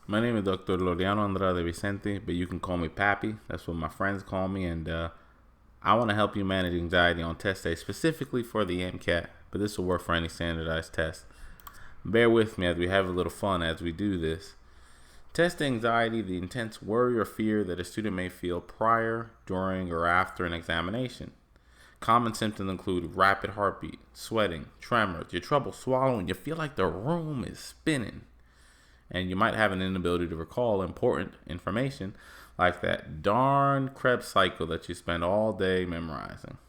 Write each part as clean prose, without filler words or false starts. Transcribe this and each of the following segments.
My name is Dr. Laureano Andrade Vicenty, but you can call me Pappy. That's what my friends call me, and I want to help you manage anxiety on test day, specifically for the MCAT, but this will work for any standardized test. Bear with me as we have a little fun as we do this. Test anxiety, the intense worry or fear that a student may feel prior, during, or after an examination. Common symptoms include rapid heartbeat, sweating, tremors, you trouble swallowing, you feel like the room is spinning, and you might have an inability to recall important information like that darn Krebs cycle that you spend all day memorizing.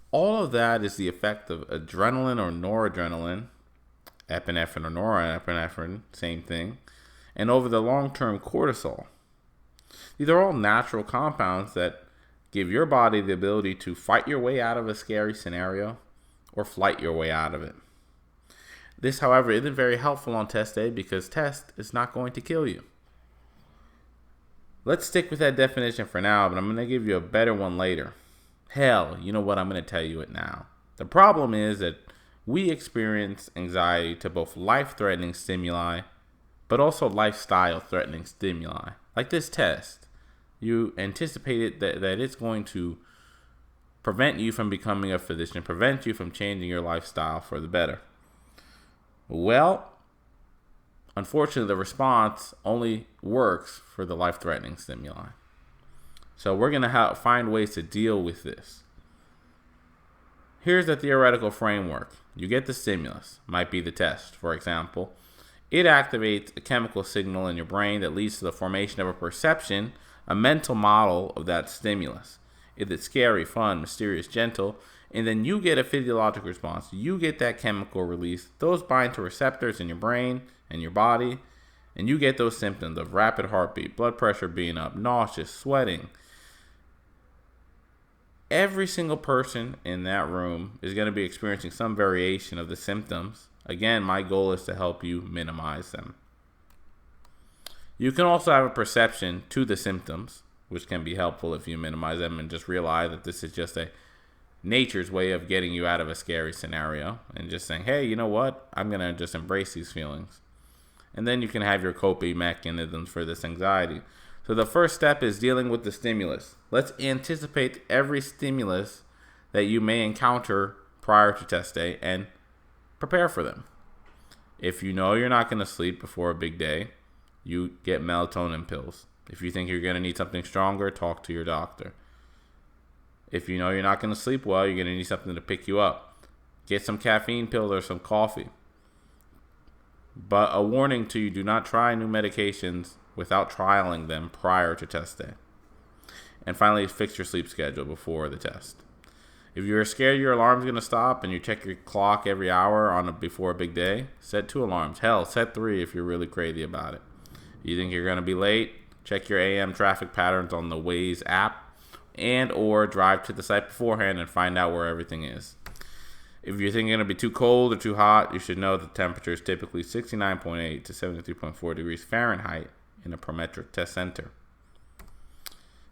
All of that is the effect of adrenaline or noradrenaline, epinephrine or norepinephrine, same thing, and over the long term cortisol. These are all natural compounds that give your body the ability to fight your way out of a scary scenario or flight your way out of it. This, however, isn't very helpful on test day because test is not going to kill you. Let's stick with that definition for now, but I'm going to give you a better one later. Hell, you know what? I'm going to tell you it now. The problem is that we experience anxiety to both life-threatening stimuli, but also lifestyle-threatening stimuli. Like this test, you anticipated that it's going to prevent you from becoming a physician, prevent you from changing your lifestyle for the better. Well, unfortunately, the response only works for the life-threatening stimuli. So we're going to find ways to deal with this. Here's the theoretical framework. You get the stimulus, might be the test, for example. It activates a chemical signal in your brain that leads to the formation of a perception, a mental model of that stimulus. Is it scary, fun, mysterious, gentle? And then you get a physiologic response. You get that chemical release. Those bind to receptors in your brain and your body. And you get those symptoms of rapid heartbeat, blood pressure being up, nauseous, sweating. Every single person in that room is going to be experiencing some variation of the symptoms. Again, my goal is to help you minimize them. You can also have a perception to the symptoms, which can be helpful if you minimize them and just realize that this is just a nature's way of getting you out of a scary scenario and just saying, hey, you know what? I'm going to just embrace these feelings. And then you can have your coping mechanisms for this anxiety. So the first step is dealing with the stimulus. Let's anticipate every stimulus that you may encounter prior to test day and prepare for them. If you know you're not going to sleep before a big day, you get melatonin pills. If you think you're going to need something stronger, talk to your doctor. If you know you're not going to sleep well, you're going to need something to pick you up. Get some caffeine pills or some coffee. But a warning to you, do not try new medications without trialing them prior to test day. And finally, fix your sleep schedule before the test. If you're scared your alarm's going to stop and you check your clock every hour before a big day, set 2 alarms. Hell, set 3 if you're really crazy about it. You think you're going to be late? Check your AM traffic patterns on the Waze app and or drive to the site beforehand and find out where everything is. If you're thinking it'll be too cold or too hot, you should know the temperature is typically 69.8 to 73.4 degrees Fahrenheit in a parametric test center.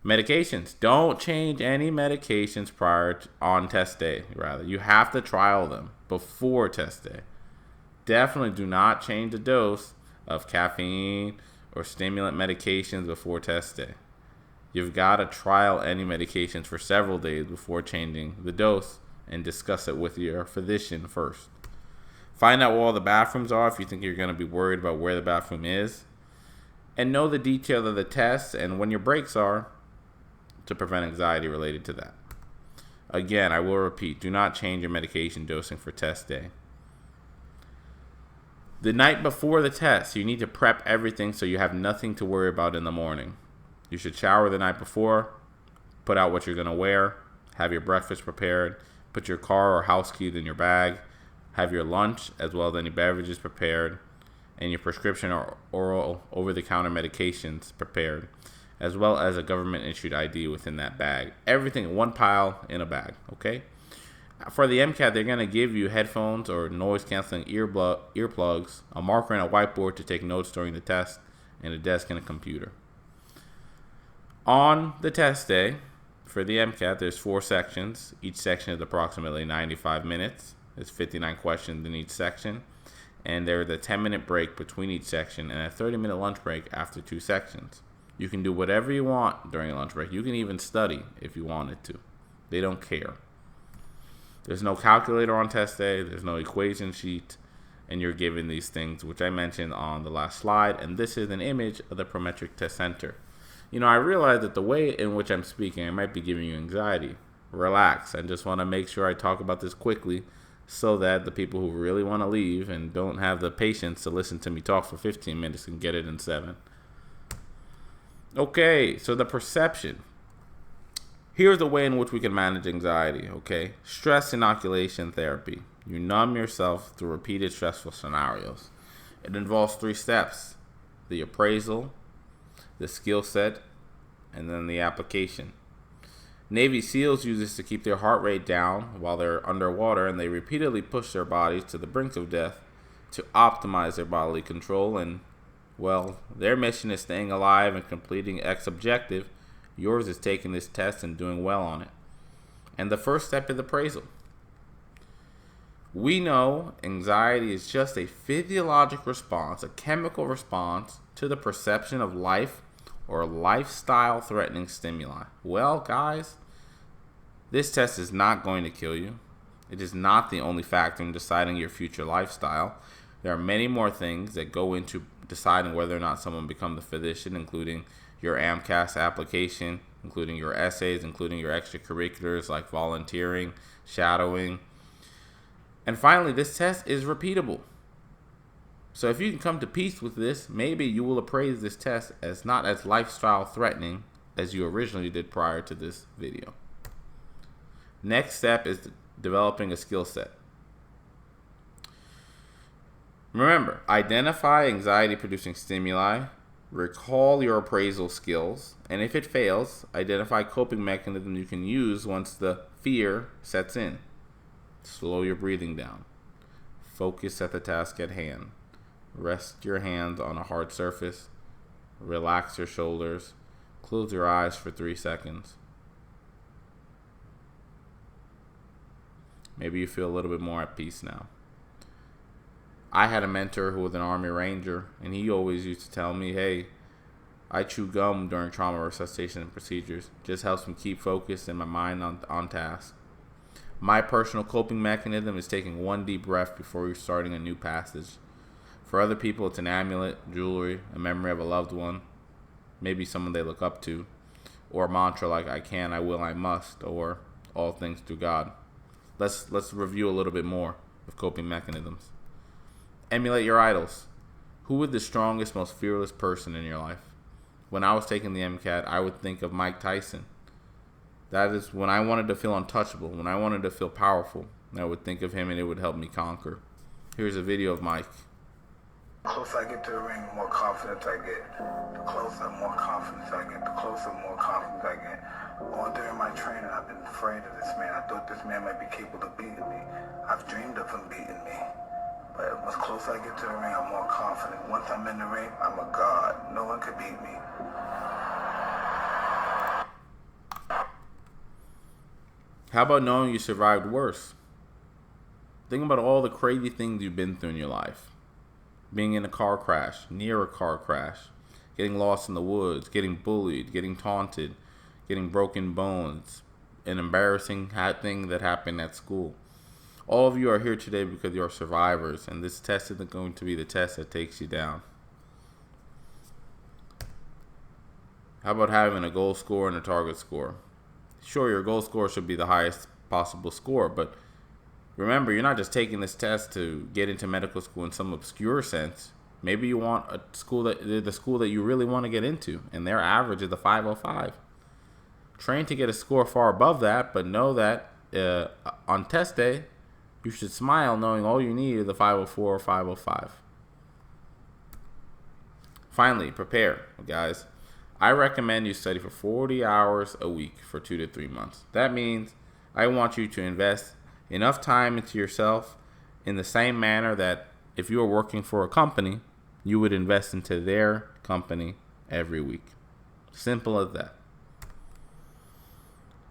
Medications. Don't change any medications on test day. You have to trial them before test day. Definitely do not change the dose of caffeine or stimulant medications before test day. You've got to trial any medications for several days before changing the dose and discuss it with your physician first. Find out where all the bathrooms are if you think you're going to be worried about where the bathroom is. And know the details of the tests and when your breaks are to prevent anxiety related to that. Again, I will repeat, do not change your medication dosing for test day. The night before the test, you need to prep everything so you have nothing to worry about in the morning. You should shower the night before, put out what you're going to wear, have your breakfast prepared, put your car or house keys in your bag, have your lunch as well as any beverages prepared, and your prescription or oral over-the-counter medications prepared, as well as a government-issued ID within that bag. Everything in one pile in a bag, okay? For the MCAT, they're going to give you headphones or noise-canceling earplugs, a marker and a whiteboard to take notes during the test, and a desk and a computer. On the test day, for the MCAT, there's 4 sections. Each section is approximately 95 minutes. There's 59 questions in each section. and there's a 10-minute break between each section and a 30-minute lunch break after 2 sections. You can do whatever you want during a lunch break. You can even study if you wanted to. They don't care. There's no calculator on test day. There's no equation sheet. And you're given these things, which I mentioned on the last slide. And this is an image of the Prometric Test Center. You know, I realize that the way in which I'm speaking, I might be giving you anxiety. Relax. I just want to make sure I talk about this quickly so that the people who really want to leave and don't have the patience to listen to me talk for 15 minutes can get it in 7. Okay, so the perception. Here's the way in which we can manage anxiety, okay? Stress inoculation therapy. You numb yourself through repeated stressful scenarios. It involves 3 steps: the appraisal, the skill set, and then the application. Navy SEALs use this to keep their heart rate down while they're underwater, and they repeatedly push their bodies to the brink of death to optimize their bodily control. And, well, their mission is staying alive and completing X objective. Yours is taking this test and doing well on it. And the first step is appraisal. We know anxiety is just a physiologic response, a chemical response to the perception of life or lifestyle-threatening stimuli. Well, guys, this test is not going to kill you. It is not the only factor in deciding your future lifestyle. There are many more things that go into deciding whether or not someone becomes a physician, including your MCAT application, including your essays, including your extracurriculars like volunteering, shadowing. And finally, this test is repeatable. So if you can come to peace with this, maybe you will appraise this test as not as lifestyle threatening as you originally did prior to this video. Next step is developing a skill set. Remember, identify anxiety-producing stimuli, recall your appraisal skills, and if it fails, identify coping mechanisms you can use once the fear sets in. Slow your breathing down. Focus at the task at hand. Rest your hands on a hard surface. Relax your shoulders. Close your eyes for 3 seconds. Maybe you feel a little bit more at peace now. I had a mentor who was an Army Ranger, and he always used to tell me, hey, I chew gum during trauma resuscitation procedures. Just helps me keep focused and my mind on task. My personal coping mechanism is taking 1 deep breath before you're starting a new passage. For other people, it's an amulet, jewelry, a memory of a loved one, maybe someone they look up to, or a mantra like I can, I will, I must, or all things through God. Let's review a little bit more of coping mechanisms. Emulate your idols. Who was the strongest, most fearless person in your life? When I was taking the MCAT, I would think of Mike Tyson. That is when I wanted to feel untouchable, when I wanted to feel powerful, I would think of him and it would help me conquer. Here's a video of Mike. The closer I get to the ring, the more confidence I get. The closer, more confidence I get. The closer, more confidence I get. All during my training, I've been afraid of this man. I thought this man might be capable of beating me. I've dreamed of him beating me. But as closer I get to the ring, I'm more confident. Once I'm in the ring, I'm a god. No one could beat me. How about knowing you survived worse? Think about all the crazy things you've been through in your life. Being in a car crash, near a car crash, getting lost in the woods, getting bullied, getting taunted, getting broken bones, an embarrassing thing that happened at school. All of you are here today because you are survivors, and this test isn't going to be the test that takes you down. How about having a goal score and a target score? Sure, your goal score should be the highest possible score, but remember, you're not just taking this test to get into medical school in some obscure sense. Maybe you want the school that you really want to get into, and their average is a 505. Train to get a score far above that, but know that on test day, you should smile knowing all you need is a 504 or 505. Finally, prepare, guys. I recommend you study for 40 hours a week for 2 to 3 months. That means I want you to invest enough time into yourself in the same manner that if you were working for a company, you would invest into their company every week. Simple as that.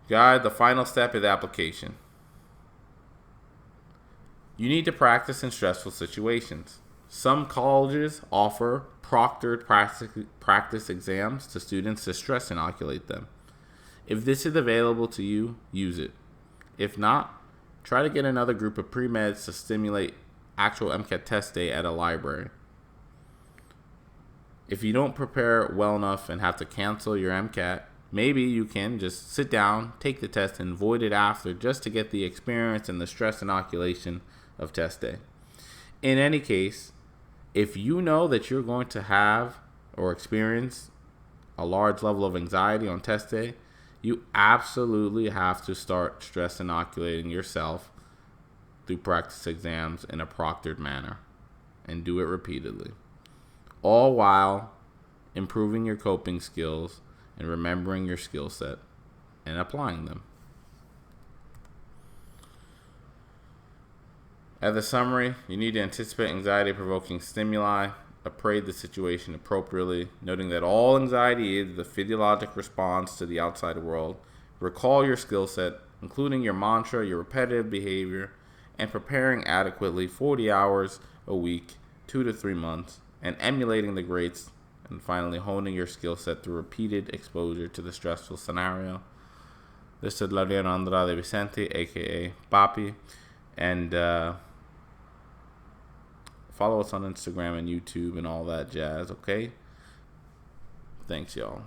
Guys, the final step is application. You need to practice in stressful situations. Some colleges offer proctored practice exams to students to stress inoculate them. If this is available to you, use it. If not, try to get another group of pre-meds to stimulate actual MCAT test day at a library. If you don't prepare well enough and have to cancel your MCAT, maybe you can just sit down, take the test, and void it after just to get the experience and the stress inoculation of test day. In any case, if you know that you're going to have or experience a large level of anxiety on test day, you absolutely have to start stress inoculating yourself through practice exams in a proctored manner, and do it repeatedly, all while improving your coping skills and remembering your skill set and applying them. As a summary, you need to anticipate anxiety-provoking stimuli, appraise the situation appropriately, noting that all anxiety is the physiologic response to the outside world. Recall your skill set, including your mantra, your repetitive behavior, and preparing adequately 40 hours a week, 2 to 3 months, and emulating the greats, and finally honing your skill set through repeated exposure to the stressful scenario. This is Laureano Andrade Vicenty, aka Papi, and follow us on Instagram and YouTube and all that jazz, okay? Thanks, y'all.